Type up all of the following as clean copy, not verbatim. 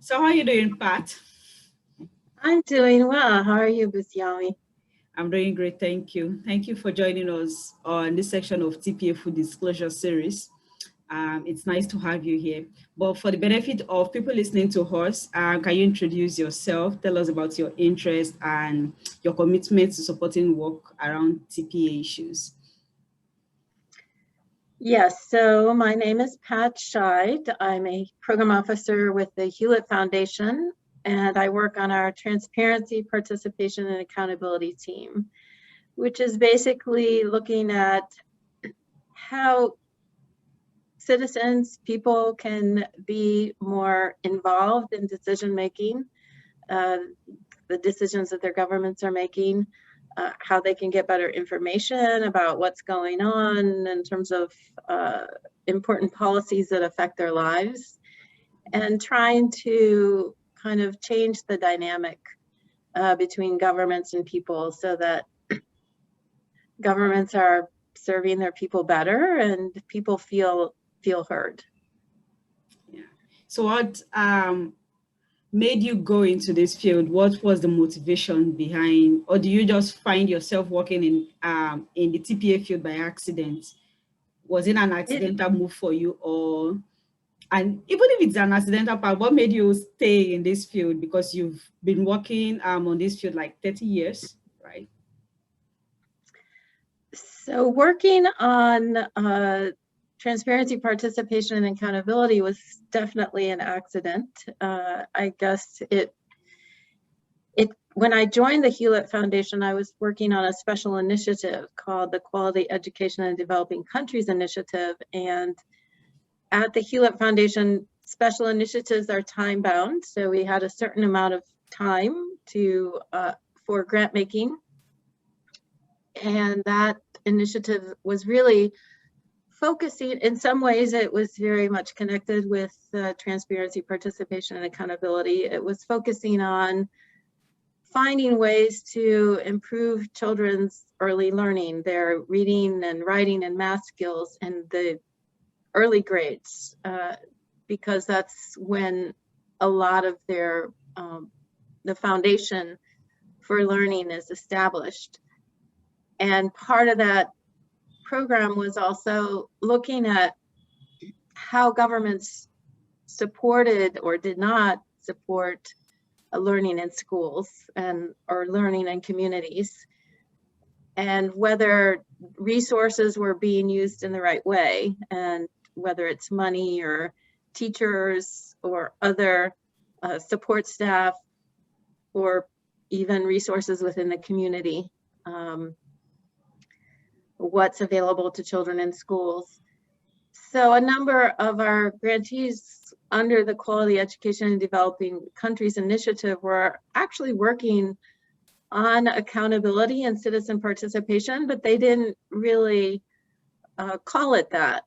So how are you doing, Pat? I'm doing well. How are you, Bisyami? I'm doing great, thank you. Thank you for joining us on this section of TPA Full Disclosure series. It's nice to have you here. But for the benefit of people listening to us, can you introduce yourself? Tell us about your interest and your commitment to supporting work around TPA issues. Yes, so my name is Pat Scheid. I'm a program officer with the Hewlett Foundation, and I work on our transparency, participation, and accountability team, which is basically looking at how citizens, people can be more involved in decision making, uh, the decisions that their governments are making, how they can get better information about what's going on in terms of important policies that affect their lives, and trying to kind of change the dynamic between governments and people so that governments are serving their people better and people feel heard. Yeah. So what made you go into this field? What was the motivation behind, or do you just find yourself working in the TPA field by accident? Was it an It, accidental move for you, or and even if it's an accidental part, what made you stay in this field? Because you've been working on this field like 30 years, right? so working on transparency, participation, and accountability was definitely an accident. I guess it when I joined the Hewlett Foundation, I was working on a special initiative called the Quality Education in Developing Countries Initiative. And at the Hewlett Foundation, special initiatives are time bound. So we had a certain amount of time to for grant making. And that initiative was really focusing, in some ways, it was very much connected with transparency, participation, and accountability. It was focusing on finding ways to improve children's early learning, their reading and writing and math skills in the early grades, because that's when a lot of their the foundation for learning is established. And part of that program was also looking at how governments supported or did not support learning in schools and or learning in communities, and whether resources were being used in the right way, and whether it's money or teachers or other support staff or even resources within the community, what's available to children in schools. So a number of our grantees under the Quality Education in Developing Countries Initiative were actually working on accountability and citizen participation, but they didn't really call it that.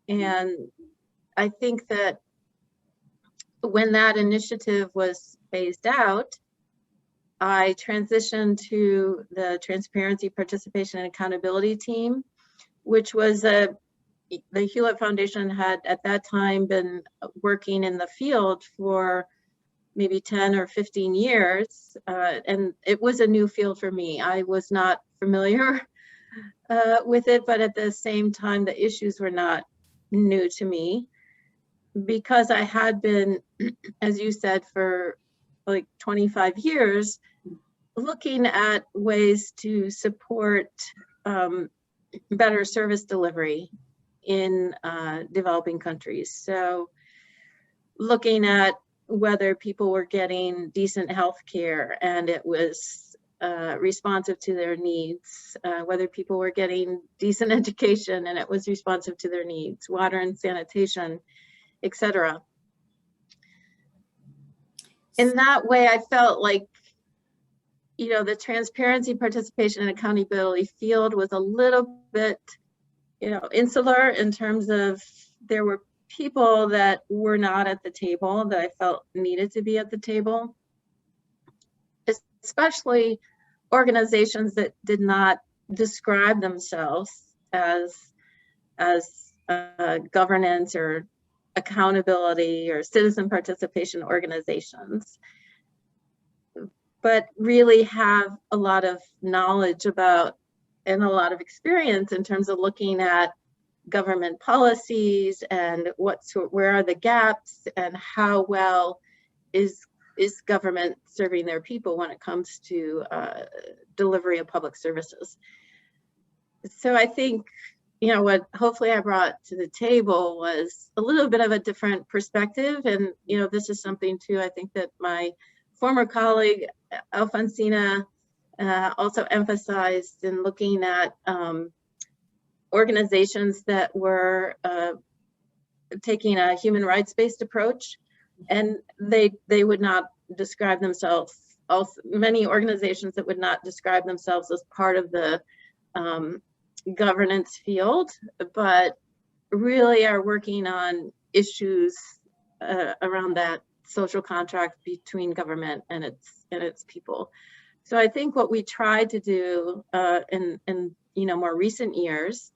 And I think that when that initiative was phased out, I transitioned to the Transparency, Participation, and Accountability team, which was the Hewlett Foundation had at that time been working in the field for maybe 10 or 15 years. And it was a new field for me. I was not familiar with it, but at the same time, the issues were not new to me because I had been, as you said, for like 25 years, looking at ways to support better service delivery in developing countries. So looking at whether people were getting decent health care and it was responsive to their needs, whether people were getting decent education and it was responsive to their needs, water and sanitation, etc. In that way, I felt like, you know, the transparency, participation, and accountability field was a little bit, you know, insular in terms of there were people that were not at the table that I felt needed to be at the table, especially organizations that did not describe themselves as governance or accountability or citizen participation organizations, but really have a lot of knowledge about and a lot of experience in terms of looking at government policies and where are the gaps and how well is government serving their people when it comes to delivery of public services. So I think, what hopefully I brought to the table was a little bit of a different perspective. And, this is something too, I think that my former colleague, Alfonsina, also emphasized in looking at organizations that were taking a human rights-based approach, and they would not describe themselves, many organizations that would not describe themselves as part of the governance field, but really are working on issues around that social contract between government and its people. So I think what we tried to do in more recent years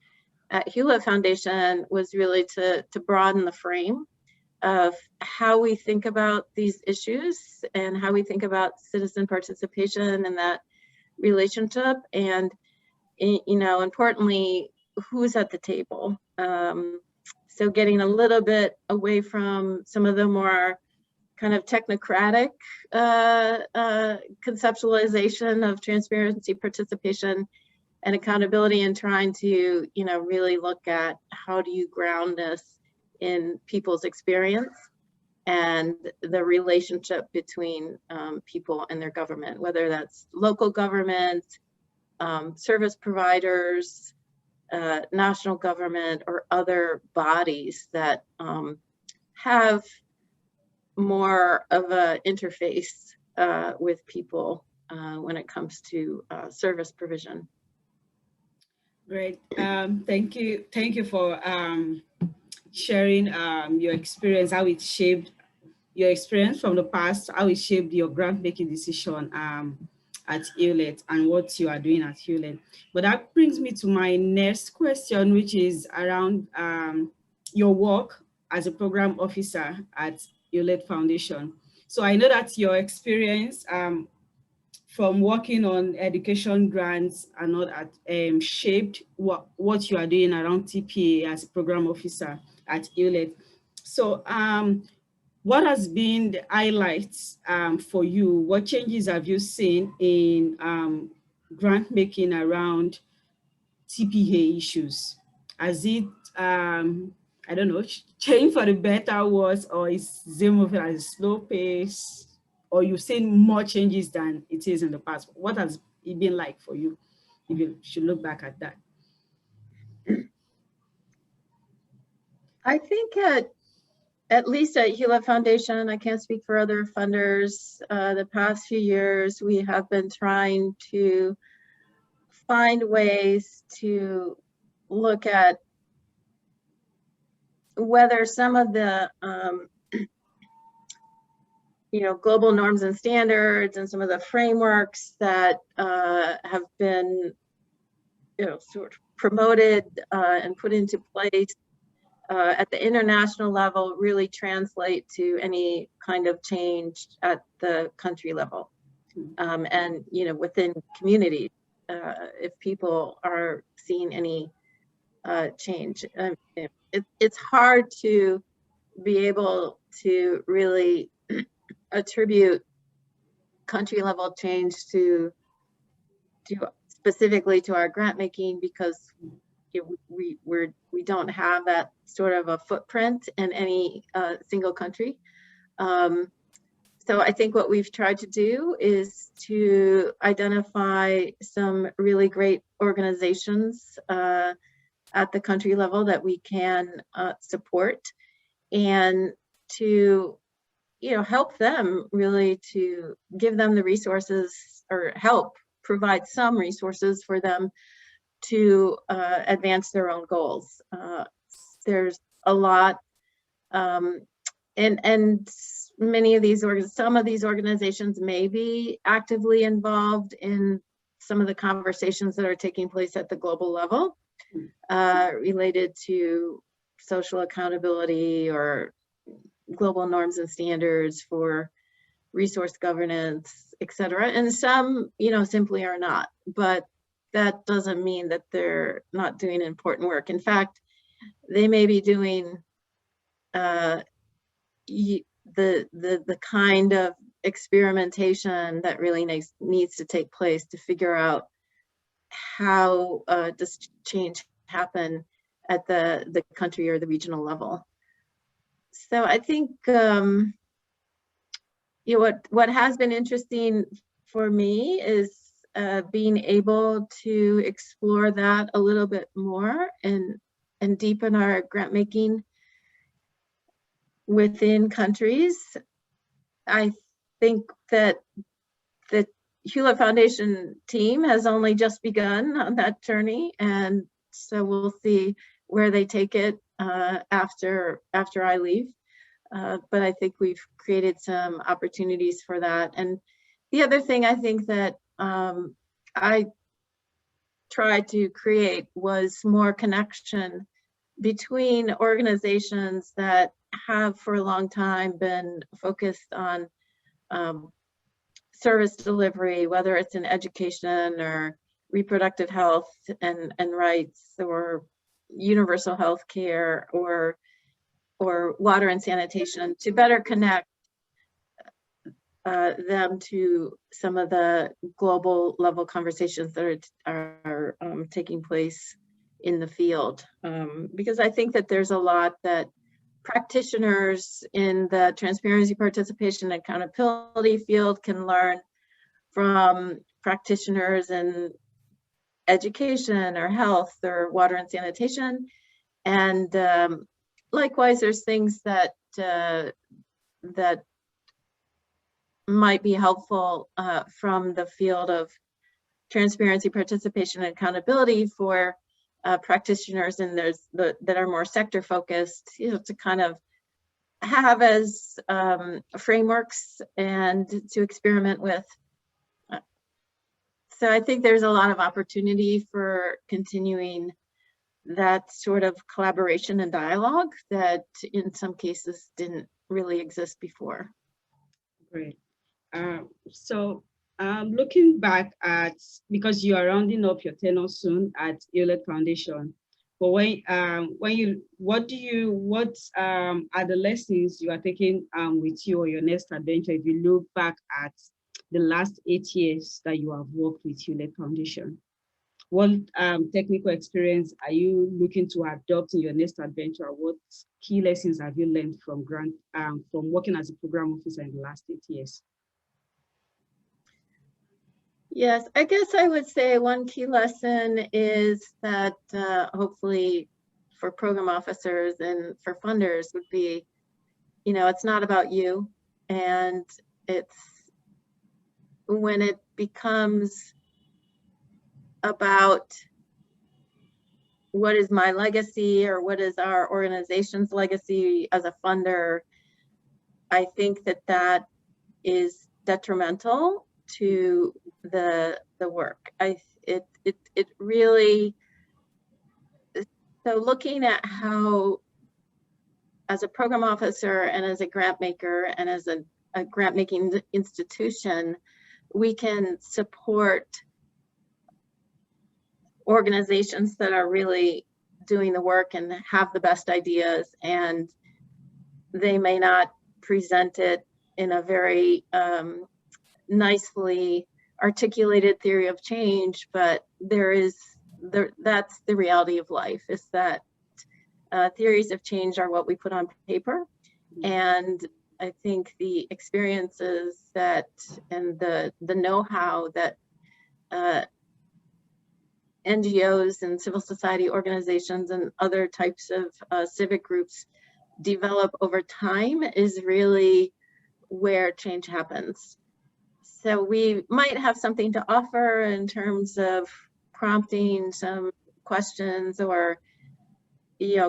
at Hewlett Foundation was really to broaden the frame of how we think about these issues and how we think about citizen participation in that relationship, and importantly, who's at the table. So getting a little bit away from some of the more kind of technocratic conceptualization of transparency, participation, and accountability, and trying to, really look at how do you ground this in people's experience and the relationship between people and their government, whether that's local government, service providers, national government, or other bodies that have more of an interface with people when it comes to service provision. Great. Thank you for sharing your experience, how it shaped your experience from the past, how it shaped your grant-making decision at Hewlett and what you are doing at Hewlett. But that brings me to my next question, which is around your work as a program officer at Hewlett Foundation. So I know that your experience from working on education grants and all that shaped what you are doing around TPA as a program officer at Hewlett. So what has been the highlights for you? What changes have you seen in grant making around TPA issues? Has it, I don't know, change for the better, worse, or is it moving at a slow pace? Or you've seen more changes than it is in the past? What has it been like for you, if you should look back at that? I think at least at Hewlett Foundation, I can't speak for other funders, the past few years, we have been trying to find ways to look at whether some of the global norms and standards and some of the frameworks that have been sort of promoted and put into place at the international level really translate to any kind of change at the country level, and within communities, if people are seeing any change. It's hard to be able to really attribute country level change to specifically to our grant making, because we don't have that sort of a footprint in any single country. So I think what we've tried to do is to identify some really great organizations at the country level that we can support, and to help them, really to give them the resources, or help provide some resources for them to advance their own goals. There's a lot, and many of these some of these organizations may be actively involved in some of the conversations that are taking place at the global level related to social accountability or global norms and standards for resource governance, et cetera. And some, simply are not, but that doesn't mean that they're not doing important work. In fact, they may be doing the kind of experimentation that really needs to take place to figure out how does change happen at the country or the regional level. So I think what has been interesting for me is being able to explore that a little bit more and deepen our grant making within countries. I think that the Hewlett Foundation team has only just begun on that journey, and so we'll see where they take it after I leave. But I think we've created some opportunities for that. And the other thing I think that I tried to create was more connection between organizations that have for a long time been focused on service delivery, whether it's in education or reproductive health and rights, or universal health care, or water and sanitation, to better connect them to some of the global level conversations that are taking place in the field. Because I think that there's a lot that practitioners in the transparency, participation, and accountability field can learn from practitioners in education or health or water and sanitation. And likewise, there's things that that might be helpful from the field of transparency, participation, and accountability for practitioners, and that are more sector focused, to kind of have as frameworks and to experiment with. So I think there's a lot of opportunity for continuing that sort of collaboration and dialogue that in some cases didn't really exist before. Great. So looking back at, because you are rounding up your tenure soon at Hewlett Foundation, but what are the lessons you are taking with you or your next adventure if you look back at the last 8 years that you have worked with Hewlett Foundation? What technical experience are you looking to adopt in your next adventure? What key lessons have you learned from working as a program officer in the last 8 years? Yes, I guess I would say one key lesson is that hopefully for program officers and for funders would be, it's not about you, and it's when it becomes about what is my legacy or what is our organization's legacy as a funder, I think that is detrimental to the work. It really, so looking at how, as a program officer and as a grant maker and as a grant making institution, we can support organizations that are really doing the work and have the best ideas, and they may not present it in a very nicely articulated theory of change, but that's the reality of life, is that theories of change are what we put on paper. And I think the experiences and the know-how that NGOs and civil society organizations and other types of civic groups develop over time is really where change happens. So we might have something to offer in terms of prompting some questions or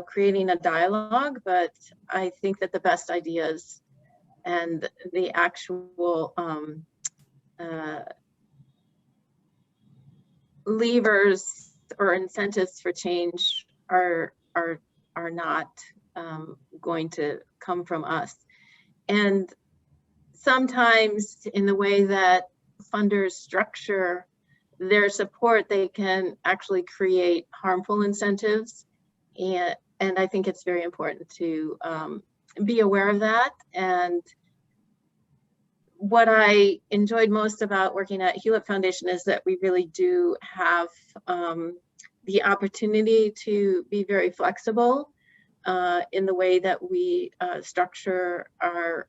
creating a dialogue, but I think that the best ideas and the actual levers or incentives for change are are not going to come from us. And sometimes in the way that funders structure their support, they can actually create harmful incentives. And I think it's very important to be aware of that. And what I enjoyed most about working at Hewlett Foundation is that we really do have the opportunity to be very flexible in the way that we structure our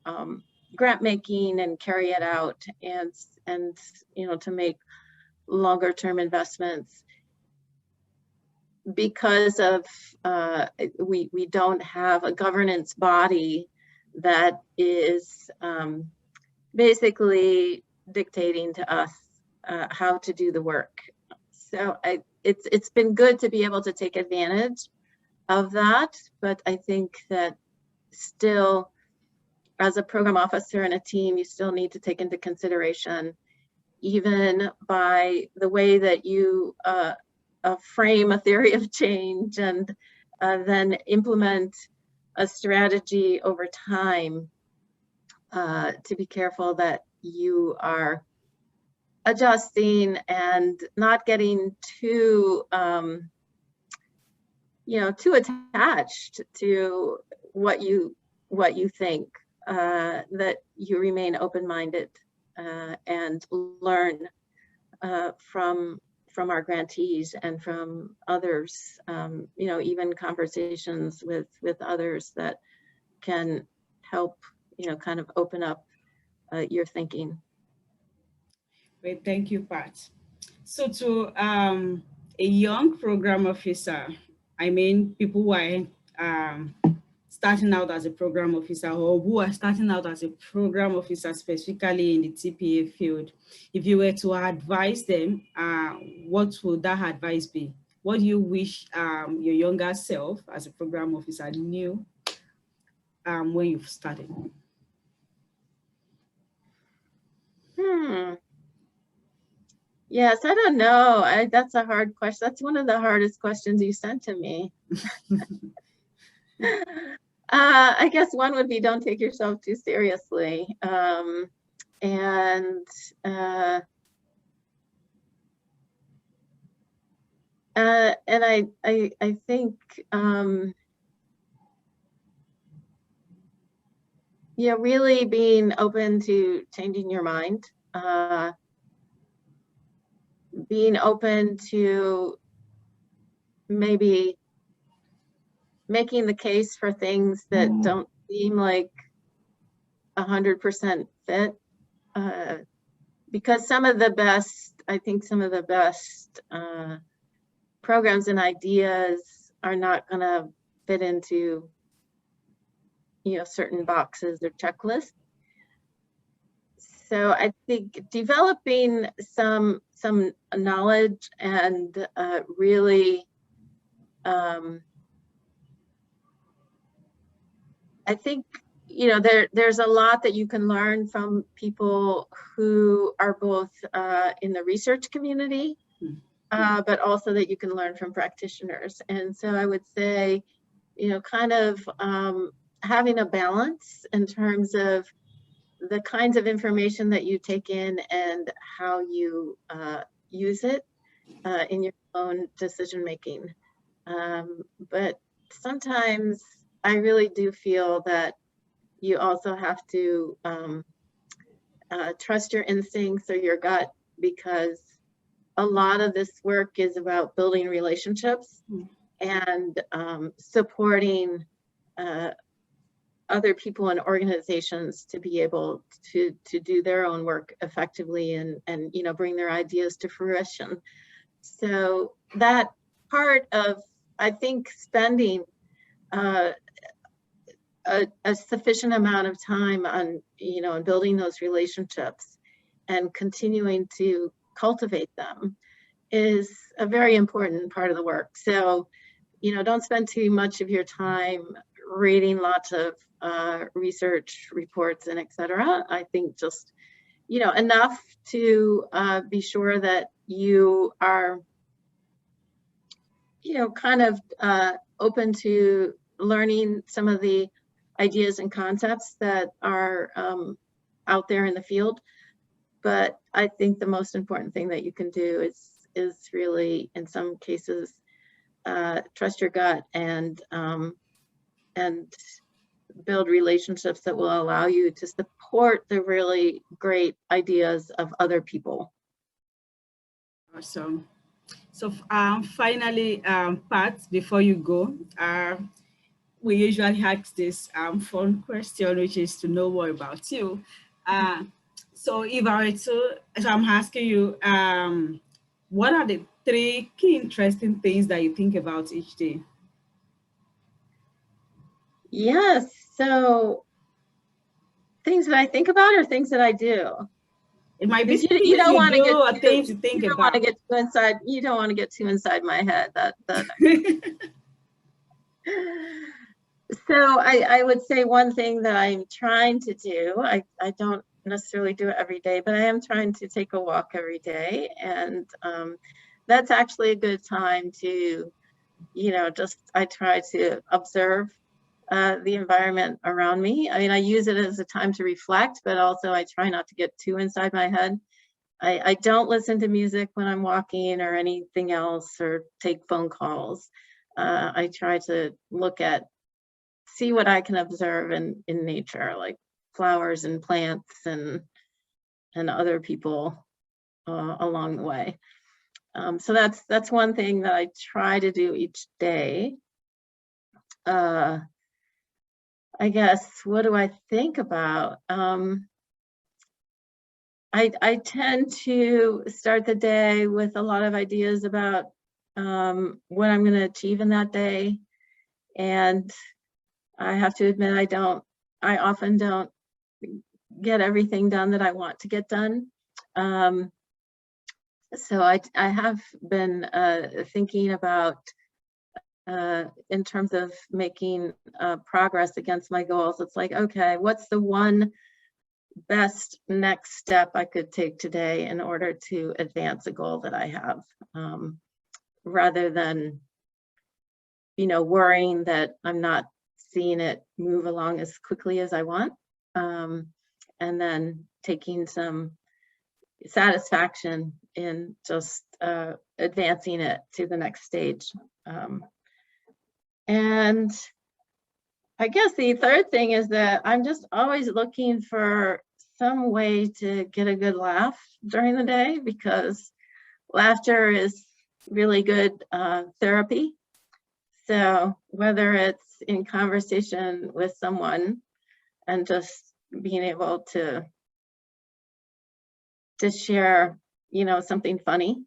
grant making and carry it out, and you know, to make longer term investments, because of we don't have a governance body that is basically dictating to us how to do the work. So it's been good to be able to take advantage of that, but I think that still, as a program officer and a team, you still need to take into consideration, even by the way that you frame a theory of change and then implement a strategy over time, to be careful that you are adjusting and not getting too you know, too attached to what you think, that you remain open-minded and learn from our grantees and from others, you know, even conversations with others that can help, you know, kind of open up your thinking. Great, thank you, Pat. So to a young program officer, I mean, people who are starting out as a program officer, or who are starting out as a program officer specifically in the TPA field, if you were to advise them, what would that advice be? What do you wish your younger self as a program officer knew when you started? Yes, I don't know. That's a hard question. That's one of the hardest questions you sent to me. I guess one would be, don't take yourself too seriously. And I think, yeah, really being open to changing your mind, being open to maybe making the case for things that don't seem like 100% fit, because some of the best, I think some of the best programs and ideas are not going to fit into, you know, certain boxes or checklists. So I think developing some knowledge and really, I think, you know, there's a lot that you can learn from people who are both in the research community, but also that you can learn from practitioners. And so I would say, you know, kind of having a balance in terms of the kinds of information that you take in and how you use it in your own decision making. But sometimes I really do feel that you also have to trust your instincts or your gut, because a lot of this work is about building relationships and supporting other people and organizations to be able to do their own work effectively and you know, bring their ideas to fruition. So that part of, I think, spending a sufficient amount of time on, you know, and building those relationships and continuing to cultivate them is a very important part of the work. So, you know, don't spend too much of your time reading lots of research reports and etc. I think just, you know, enough to be sure that you are, you know, kind of open to learning some of the ideas and concepts that are out there in the field. But I think the most important thing that you can do is really, in some cases, trust your gut and build relationships that will allow you to support the really great ideas of other people. Awesome. So finally, Pat, before you go, we usually ask this fun question, which is to know more about you. So if I were to, so I'm asking you, what are the 3 key interesting things that you think about each day? Yes, so things that I think about or things that I do? It might be Because things you don't you want to do get or too, things you think you don't about. want to get too inside. You don't want to get too inside my head. So I would say one thing that I'm trying to do, I don't necessarily do it every day, but I am trying to take a walk every day. And that's actually a good time to, I try to observe the environment around me. I mean, I use it as a time to reflect, but also I try not to get too inside my head. I don't listen to music when I'm walking or anything else or take phone calls. I try to see what I can observe in nature, like flowers and plants and other people along the way. So that's one thing that I try to do each day. I guess, what do I think about? I tend to start the day with a lot of ideas about what I'm going to achieve in that day. And I have to admit, I often don't get everything done that I want to get done. So I have been thinking about, in terms of making progress against my goals, it's like, okay, what's the one best next step I could take today in order to advance a goal that I have, rather than, worrying that I'm not seeing it move along as quickly as I want, and then taking some satisfaction in just advancing it to the next stage. And I guess the third thing is that I'm just always looking for some way to get a good laugh during the day, because laughter is really good therapy. So whether it's in conversation with someone and just being able to share, something funny,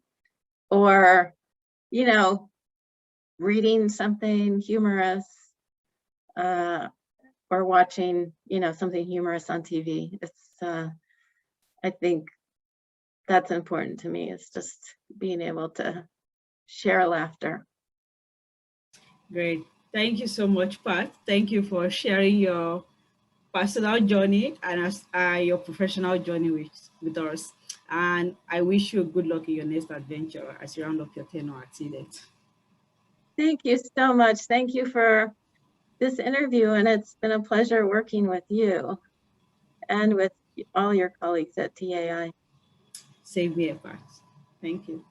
or, reading something humorous, or watching, something humorous on TV. It's, I think that's important to me. It's just being able to share laughter. Great. Thank you so much, Pat. Thank you for sharing your personal journey and your professional journey with us. And I wish you good luck in your next adventure as you round up your tenure at TDET. Thank you so much. Thank you for this interview, and it's been a pleasure working with you and with all your colleagues at TAI. Save me a Pat. Thank you.